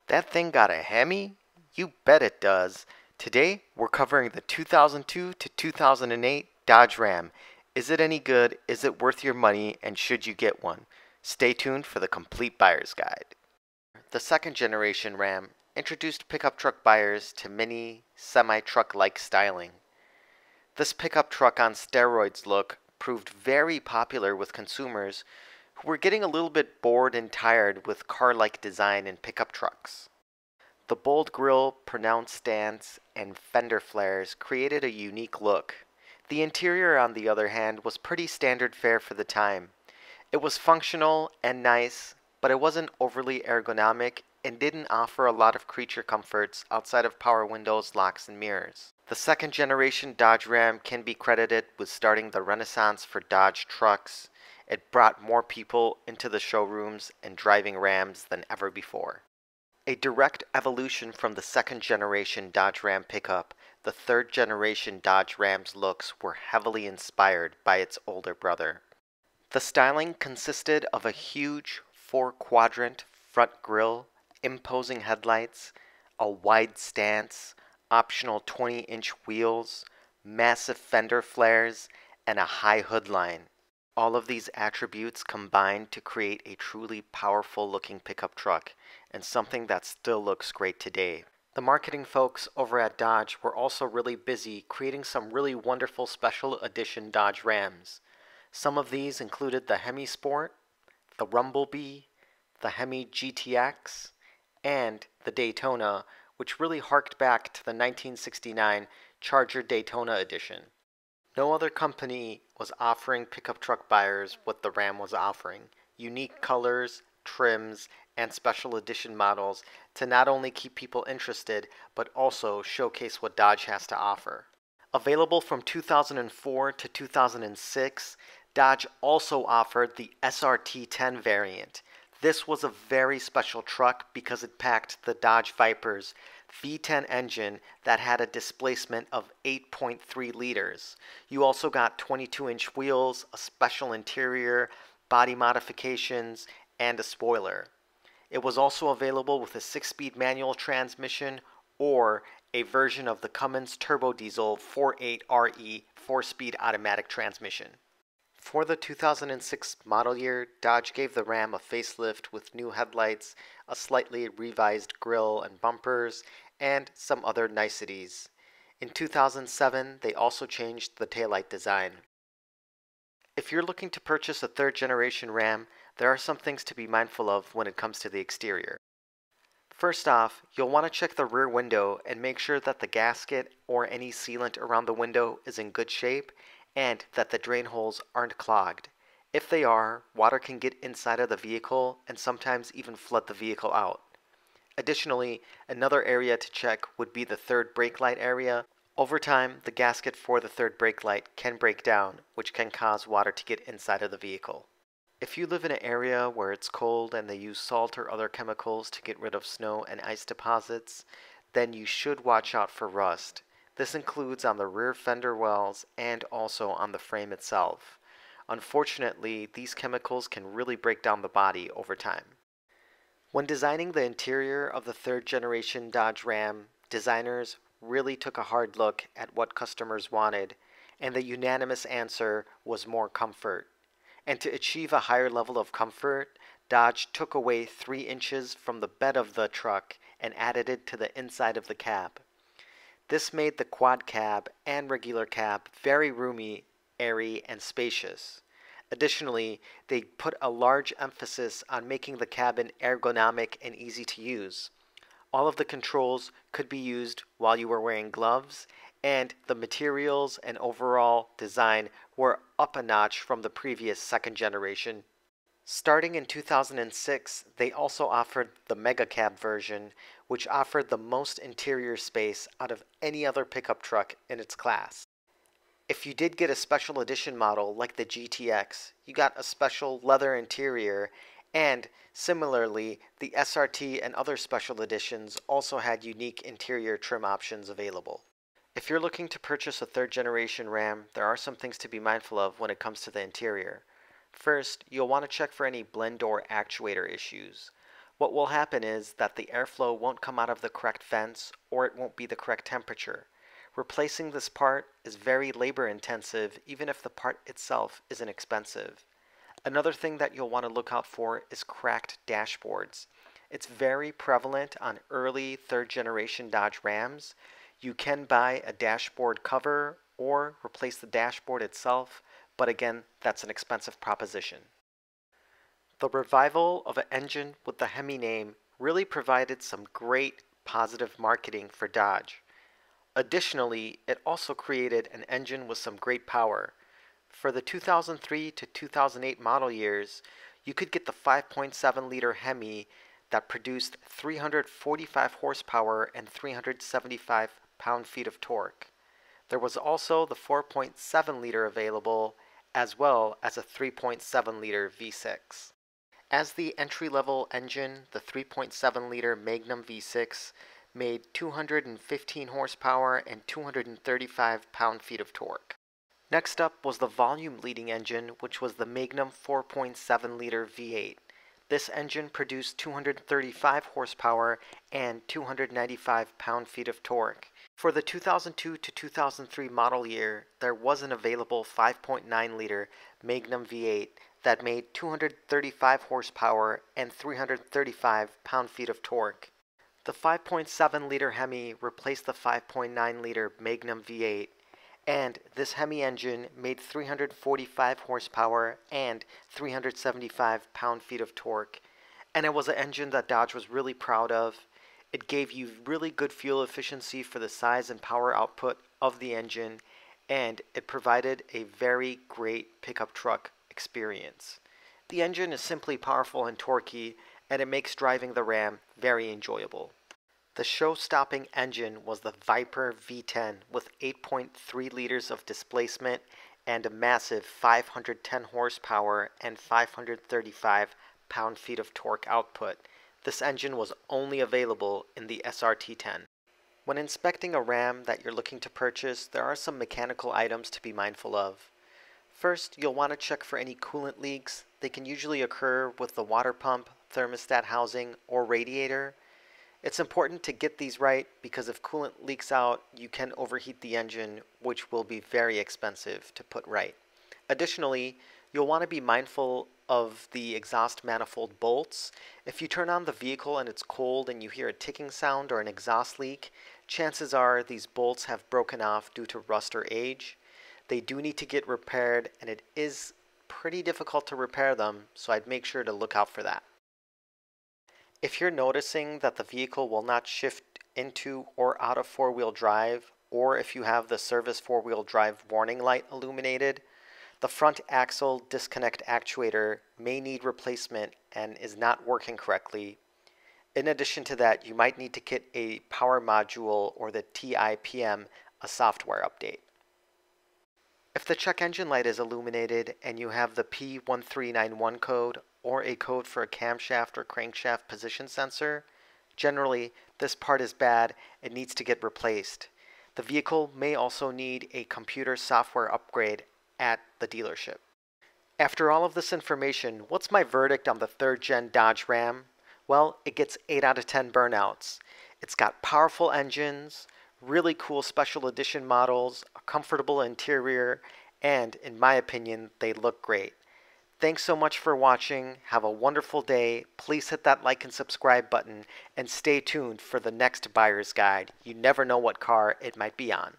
That thing got a Hemi? You bet it does. Today, we're covering the 2002 to 2008 Dodge Ram. Is it any good? Is it worth your money? And should you get one? Stay tuned for the complete buyer's guide. The second generation Ram introduced pickup truck buyers to mini, semi-truck-like styling. This pickup truck on steroids look proved very popular with consumers who were getting a little bit bored and tired with car-like design in pickup trucks. The bold grille, pronounced stance, and fender flares created a unique look. The interior, on the other hand, was pretty standard fare for the time. It was functional and nice, but it wasn't overly ergonomic and didn't offer a lot of creature comforts outside of power windows, locks, and mirrors. The second generation Dodge Ram can be credited with starting the renaissance for Dodge trucks. It brought more people into the showrooms and driving Rams than ever before. A direct evolution from the second generation Dodge Ram pickup, the third generation Dodge Ram's looks were heavily inspired by its older brother. The styling consisted of a huge 4-quadrant front grille, imposing headlights, a wide stance, optional 20-inch wheels, massive fender flares, and a high hood line. All of these attributes combined to create a truly powerful looking pickup truck and something that still looks great today. The marketing folks over at Dodge were also really busy creating some really wonderful special edition Dodge Rams. Some of these included the Hemi Sport, the Rumblebee, the Hemi GTX, and the Daytona, which really harked back to the 1969 Charger Daytona edition. No other company was offering pickup truck buyers what the Ram was offering: unique colors, trims, and special edition models to not only keep people interested, but also showcase what Dodge has to offer. Available from 2004 to 2006, Dodge also offered the SRT-10 variant. This was a very special truck because it packed the Dodge Viper's V10 engine that had a displacement of 8.3 liters. You also got 22-inch wheels, a special interior, body modifications, and a spoiler. It was also available with a 6-speed manual transmission or a version of the Cummins turbo diesel 48RE 4-speed automatic transmission. For the 2006 model year, Dodge gave the Ram a facelift with new headlights, a slightly revised grille and bumpers, and some other niceties. In 2007, they also changed the taillight design. If you're looking to purchase a third generation Ram, there are some things to be mindful of when it comes to the exterior. First off, you'll want to check the rear window and make sure that the gasket or any sealant around the window is in good shape and that the drain holes aren't clogged. If they are, water can get inside of the vehicle and sometimes even flood the vehicle out. Additionally, another area to check would be the third brake light area. Over time, the gasket for the third brake light can break down, which can cause water to get inside of the vehicle. If you live in an area where it's cold and they use salt or other chemicals to get rid of snow and ice deposits, then you should watch out for rust. This includes on the rear fender wells and also on the frame itself. Unfortunately, these chemicals can really break down the body over time. When designing the interior of the third generation Dodge Ram, designers really took a hard look at what customers wanted, and the unanimous answer was more comfort. And to achieve a higher level of comfort, Dodge took away 3 inches from the bed of the truck and added it to the inside of the cab. This made the quad cab and regular cab very roomy, airy, and spacious. Additionally, they put a large emphasis on making the cabin ergonomic and easy to use. All of the controls could be used while you were wearing gloves, and the materials and overall design were up a notch from the previous second generation. Starting in 2006, they also offered the Megacab version, which offered the most interior space out of any other pickup truck in its class. If you did get a special edition model like the GTX, you got a special leather interior, and similarly, the SRT and other special editions also had unique interior trim options available. If you're looking to purchase a third generation Ram, there are some things to be mindful of when it comes to the interior. First, you'll want to check for any blend door actuator issues. What will happen is that the airflow won't come out of the correct vents or it won't be the correct temperature. Replacing this part is very labor intensive even if the part itself isn't expensive. Another thing that you'll want to look out for is cracked dashboards. It's very prevalent on early third generation Dodge Rams. You can buy a dashboard cover or replace the dashboard itself, but again, that's an expensive proposition. The revival of an engine with the Hemi name really provided some great positive marketing for Dodge. Additionally, it also created an engine with some great power. For the 2003 to 2008 model years, you could get the 5.7-liter Hemi that produced 345 horsepower and 375 pound-feet of torque. There was also the 4.7-liter available, as well as a 3.7-liter V6. As the entry-level engine, the 3.7-liter Magnum V6 made 215 horsepower and 235 pound-feet of torque. Next up was the volume-leading engine, which was the Magnum 4.7-liter V8. This engine produced 235 horsepower and 295 pound-feet of torque. For the 2002 to 2003 model year, there was an available 5.9-liter Magnum V8 that made 235 horsepower and 335 pound-feet of torque. The 5.7-liter Hemi replaced the 5.9-liter Magnum V8, and this Hemi engine made 345 horsepower and 375 pound-feet of torque. And it was an engine that Dodge was really proud of. It gave you really good fuel efficiency for the size and power output of the engine, and it provided a very great pickup truck experience. The engine is simply powerful and torquey, and it makes driving the Ram very enjoyable. The show-stopping engine was the Viper V10 with 8.3 liters of displacement and a massive 510 horsepower and 535 pound-feet of torque output. This engine was only available in the SRT10. When inspecting a Ram that you're looking to purchase, there are some mechanical items to be mindful of. First, you'll want to check for any coolant leaks. They can usually occur with the water pump, thermostat housing, or radiator. It's important to get these right because if coolant leaks out, you can overheat the engine, which will be very expensive to put right. Additionally, you'll want to be mindful of the exhaust manifold bolts. If you turn on the vehicle and it's cold and you hear a ticking sound or an exhaust leak, chances are these bolts have broken off due to rust or age. They do need to get repaired, and it is pretty difficult to repair them, so I'd make sure to look out for that. If you're noticing that the vehicle will not shift into or out of four-wheel drive, or if you have the service four-wheel drive warning light illuminated, the front axle disconnect actuator may need replacement and is not working correctly. In addition to that, you might need to get a power module or the TIPM, a software update. If the check engine light is illuminated and you have the P1391 code or a code for a camshaft or crankshaft position sensor, generally this part is bad and needs to get replaced. The vehicle may also need a computer software upgrade at the dealership. After all of this information, what's my verdict on the 3rd gen Dodge Ram? Well, it gets 8 out of 10 burnouts. It's got powerful engines, really cool special edition models, a comfortable interior, and in my opinion, they look great. Thanks so much for watching. Have a wonderful day. Please hit that like and subscribe button and stay tuned for the next buyer's guide. You never know what car it might be on.